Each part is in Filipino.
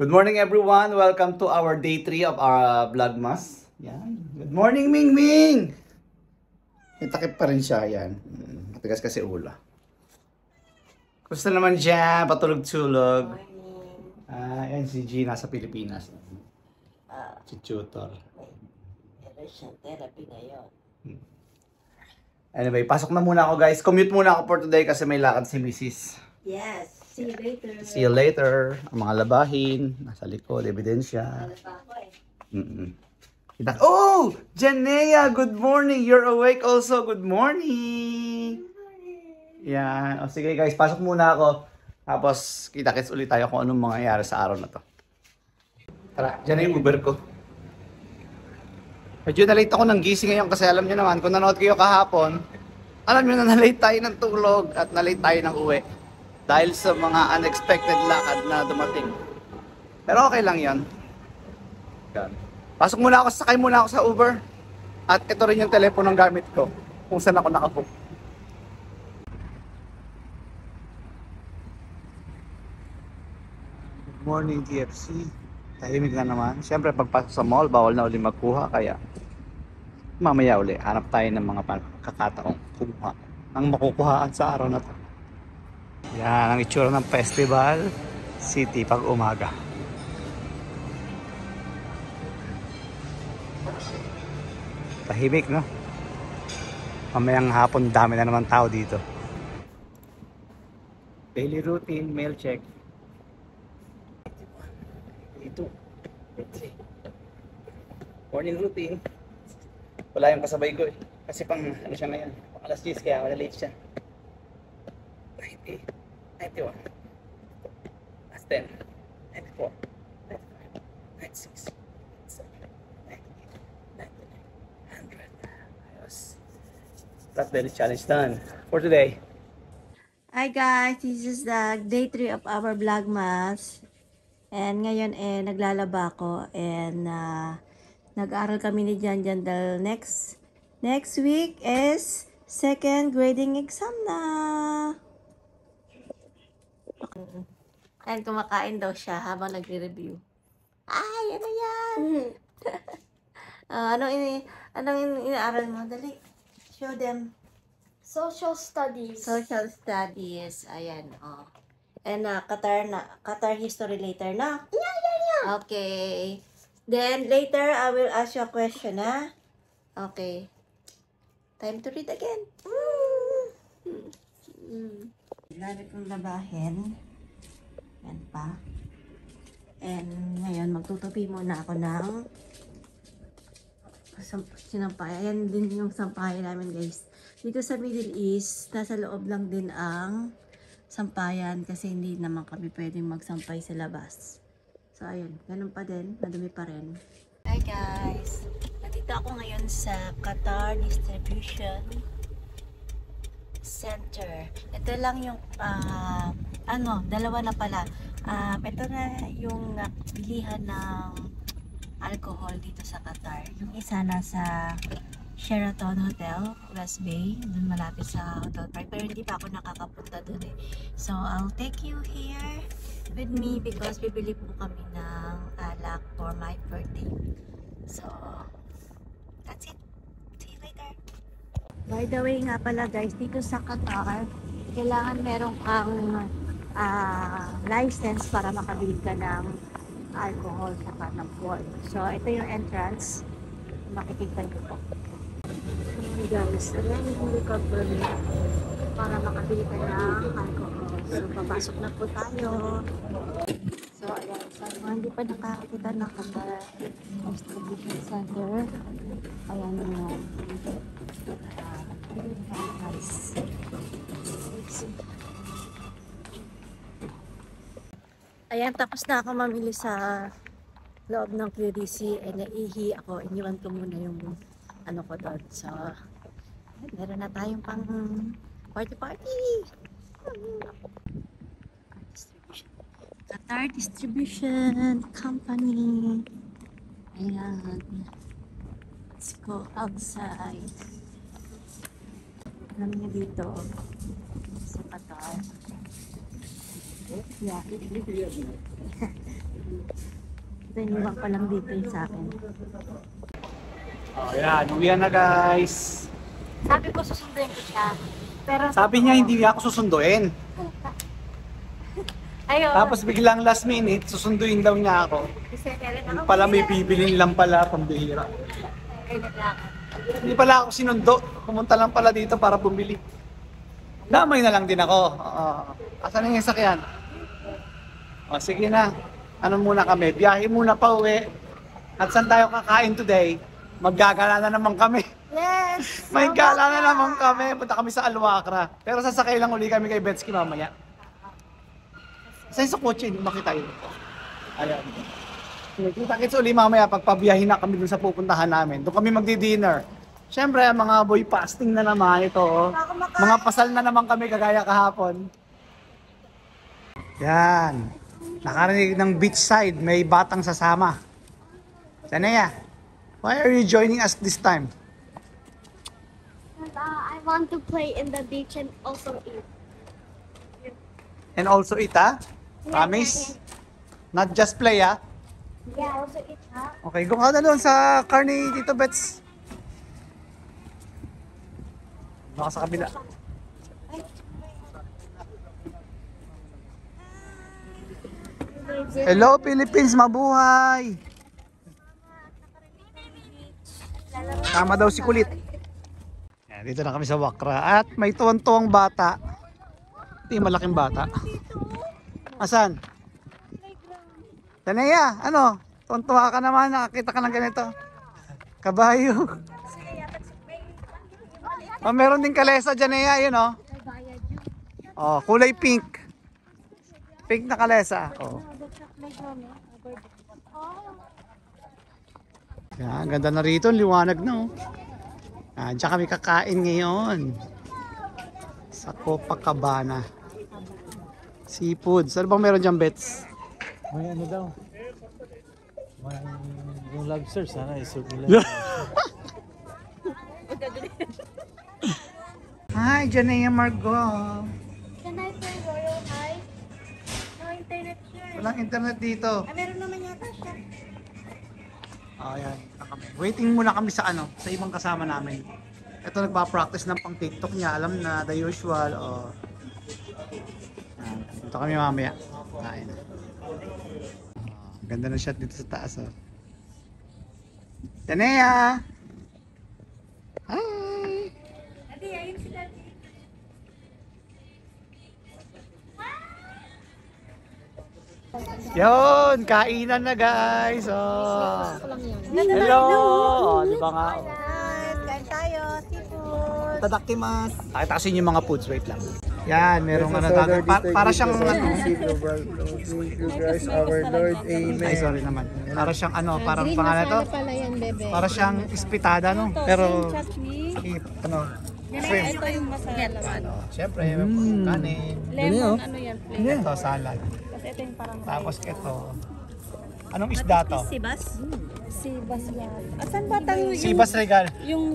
Good morning everyone! Welcome to our day 3 of our Vlogmas. Yan. Good morning Ming Ming! Takip pa rin siya, yan. Matigas kasi ulo. Gusto naman siya, patulog-tulog. Yan si G nasa Pilipinas. Si tutor. Meron siyang therapy ngayon. Anyway, pasok na muna ako guys. Commute muna ako for today kasi may lakad si Mrs. Yes. See you later. See you later. Ang mga labahin, nasa likod, ebidensya. Ano pa ako eh? Oh! Janea, good morning! You're awake also. Good morning! Yan. O sige guys, pasok muna ako. Tapos kita-kits ulit tayo kung anong mangyayari sa araw na to. Tara, dyan na yung Uber ko. Medyo na-late ako ng gising ngayon kasi alam nyo naman, kung nanood kayo kahapon, alam nyo na na-late tayo ng tulog at na-late tayo ng uwi. Dahil sa mga unexpected lakad na dumating. Pero okay lang yan. Pasok muna ako, sakay muna ako sa Uber. At ito rin yung teleponong gamit ko. Kung saan ako nakabook. Good morning TFC. Tahimik na naman. Siyempre pagpasok sa mall, bawal na uli magkuha. Kaya mamaya uli, hanap tayo ng mga pagkakataong kuha. Ang makukuhaan sa araw na to. Yan ang itsura ng Festival City pag umaga. Tahimik, no? Mamayang hapon dami na naman tao dito. Daily routine, mail check. Ito. Morning routine. Wala yung kasabay ko eh. Kasi pang ano siya ngayon. Pang alas 10 kaya wala late siya. 90, 91, that's 10, 94, 95, 96, 97, 98, 99, 100. Ayos. That's daily challenge done for today. Hi guys, this is the day 3 of our Vlogmas. And ngayon naglalaba ako and nag-aaral kami ni Janjan dahil next week is second grading exam na. And kumakain daw siya habang nagre-review. Ay, ano yan? Anong inaaral mo? Dali, show them. Social studies. Social studies. Ayan, oh. And Qatar history later na? Yeah. Okay. Then later, I will ask you a question, ha? Okay. Time to read again. Lari kong labahin. Yan pa. And ngayon, magtutupi muna ako ng sinampay. Ayan din yung sampayan namin, guys. Dito sa Middle East, nasa loob lang din ang sampayan kasi hindi naman kami pwedeng magsampay sa labas. So, ayun. Ganun pa din. Madumi pa rin. Hi, guys. Nandito ako ngayon sa Qatar Distribution Center. Ito lang yung dalawa na pala. Ito na yung bilihan ng alcohol dito sa Qatar. Yung isa nasa Sheraton Hotel, West Bay, dun malapit sa Hotel Park. Pero hindi pa ako nakakapunta dun eh. So I'll take you here with me because bibili po kami ng alak for my birthday. So that's it. See you later. By the way nga pala guys, dito sa Qatar, kailangan merong kang license para makabili ka ng alcohol saka ng wine. So, ito yung entrance. Makikita nyo po. So, guys, ayan yung recovery para makabili ka ng alcohol. So, papasok na po tayo. So, ayan. So, hindi pa nakakita ng Qatar Distribution Center. Ayan yun. Nice. Ayan, tapos na ako mamili sa loob ng QDC and naihi ako. Iniwan ko muna yung ano ko doon. So, meron na tayong pang party! Qatar Distribution Company. Ayan. Let's go outside. Alam niyo dito sa Qatar. Yeah. Ito iniwan pa lang dito yung sa akin. Oh, yan. Uwian na guys. Sabi ko susunduin ko siya. Pero Sabi niya hindi niya ako susunduin. ayun. Tapos biglang last minute, susunduin daw niya ako. Kasi meron ako. Yung pala may bibilin lang pala, pambihira. Ganyan lang. Hindi pala ako sinundo. Pumunta lang pala dito para bumili. Damay na lang din ako. Asan na yung sakyan? O sige na. Ano muna kami? Biyahe muna pa uwi. At saan tayo kakain today? Maggagala na naman kami. Yes! May gala na naman kami. Punta kami sa Alwacra. Pero sasakay lang uli kami kay Betsky mamaya. Saan sa kotse? Hindi makita yun. Ayan. Kita-kits uli mamaya pagpabiyahin na kami dun sa pupuntahan namin. Doon kami magdi-dinner. Siyempre, mga boy fasting na naman ito. Oh. Mga pasal na naman kami kagaya kahapon. Yan. Nakarinig ng beachside. May batang sasama. Sanaya, why are you joining us this time? I want to play in the beach and also eat. And also eat, ha? Promise? Not just play, ha? Yeah, also eat, huh? Okay, go ka na doon sa car ni Tito Bets. Baka sa kabila. Hello Philippines, mabuhay! Tama daw si Kulit. Yan, dito na kami sa Wakra at may tuwang-tuwang bata. Ito yung malaking bata. Asan? Tanaya, ano? Tuwang-tuwa ka naman, nakakita ka ng ganito. Kabayo. Oh, meron din kalesa dyan yun oh. Oh, kulay pink. Pink na kalesa. Oh. Yan, ganda na rito, liwanag na oh. Yan, dyan kami kakain ngayon. Sa Copacabana. Seafood. Ano bang meron dyan, Bets? May ano daw? May yung lobster sana i-serve nila. Hi, Janaya Margot. Can I play Royal High? No internet here. Walang internet dito. Ah, meron naman yata siya. Oh, yan. Waiting muna kami sa ano, sa ibang kasama namin. Ito nagpa-practice ng pang TikTok niya, alam na the usual. Oh. Ito kami mamaya. Kain. Ganda ng shot dito sa taas oh. Tanea! Hi! Daddy, ayun si Daddy. Yun! Kainan na guys! Oh. Hello! Oh, di ba nga? Oh. Kain tayo, seafood. Tadakimasu! Pakita kasi yung mga foods, wait lang. Yan, merong ano tawag. Para siyang ano. You guys, our Lord, Amen. Ay, sorry naman. Para siyang ano, parang pangalan to. Para siyang ispitada, no? Pero, ano, shrimp. Ito yung masarap. Ano, siyempre, kanin. Lemon, ano yan? Flavor. Ito, salad. Kasi ito yung parang Tapos ito. Anong isda to? sibas? Sibas yan. Asan ba tayo Sibas Regal. yung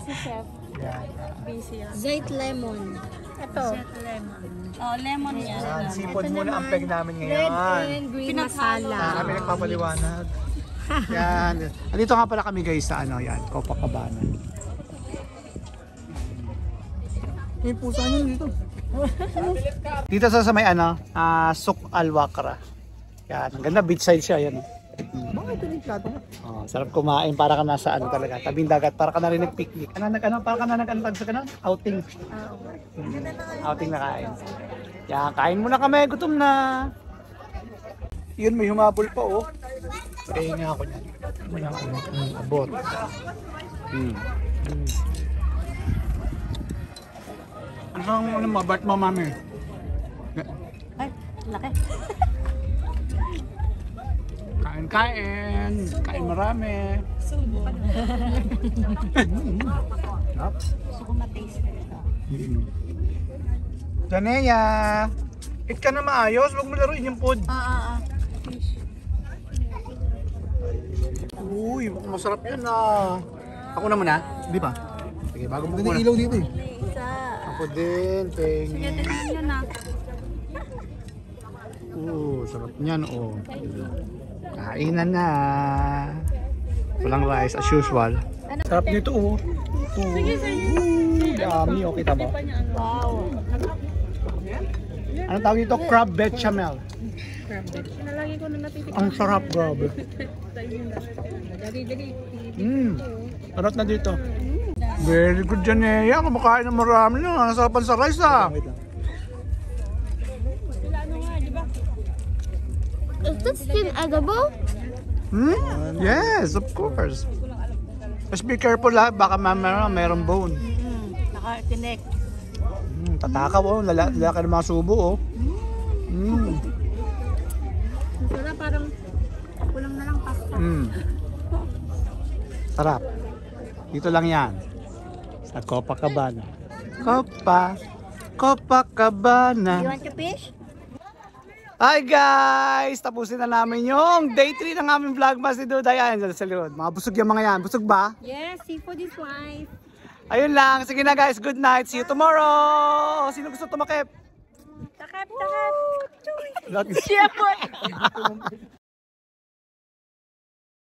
si Chef? Yan. Busy yan. Zait lemon. Ito. Lemon. Oh, lemon yan. Yan, seafood muna ang peg namin ngayon. Green Pinaghalo. Kami nagpapaliwanag. Yan. Andito nga pala kami guys sa ano yan, Copacabana. May pusa niyo dito. Dito sa may ano, Souk Alwacra. Yan, ang ganda beachside siya yan. Bakit ito yung plato? Oh, sarap kumain para ka nasa ano talaga, tabing dagat, para ka na rin nag-picnic. Para ka na nag-antag sa kanan, outing. Outing na kain. Yan, kain muna kami, gutom na. Yun, may humabol pa oh. Kaya nga ako niyan. Abot. Ano mo, Bart mo, mami? Ay, laki. Kain. Kain marami. Subo ka na. Yup. Gusto ko ma-taste nito. Janea! Eat ka na maayos, huwag mo laruin yung food. Uy, masarap yan ah. Ako na muna? Hindi pa? Sige, bago mo muna. Ilaw dito eh. Isa. Ako din, pengi. Tingnan nyo na. Sarap niyan oh. Kainan na. Walang rice as usual. Sarap nito oh. Dami oh, kita mo. Wow. Ano tawag dito? Crab bechamel. Ang sarap, grabe. Sarap na dito. Very good dyan eh. Yan, kumakain ng marami na. Nasarapan sa rice ah. Is this still edible? Yes, of course. Just be careful ha, baka mamaya meron bone. Nakatinik. Tatakaw oh, lalaki ng mga subo oh. Wala, parang kulang na lang pasta. Sarap. Dito lang yan. Sa Copacabana. Copacabana. You want to fish? Hi guys! Tapusin na namin yung day 3 ng aming vlogmas ni Duday. Ayan, sa likod. Mga busog yung mga yan. Busog ba? Yes, seafood is life. Ayun lang. Sige na guys. Good night. See you tomorrow. Sino gusto tumakip? Takap, takap. Siya po.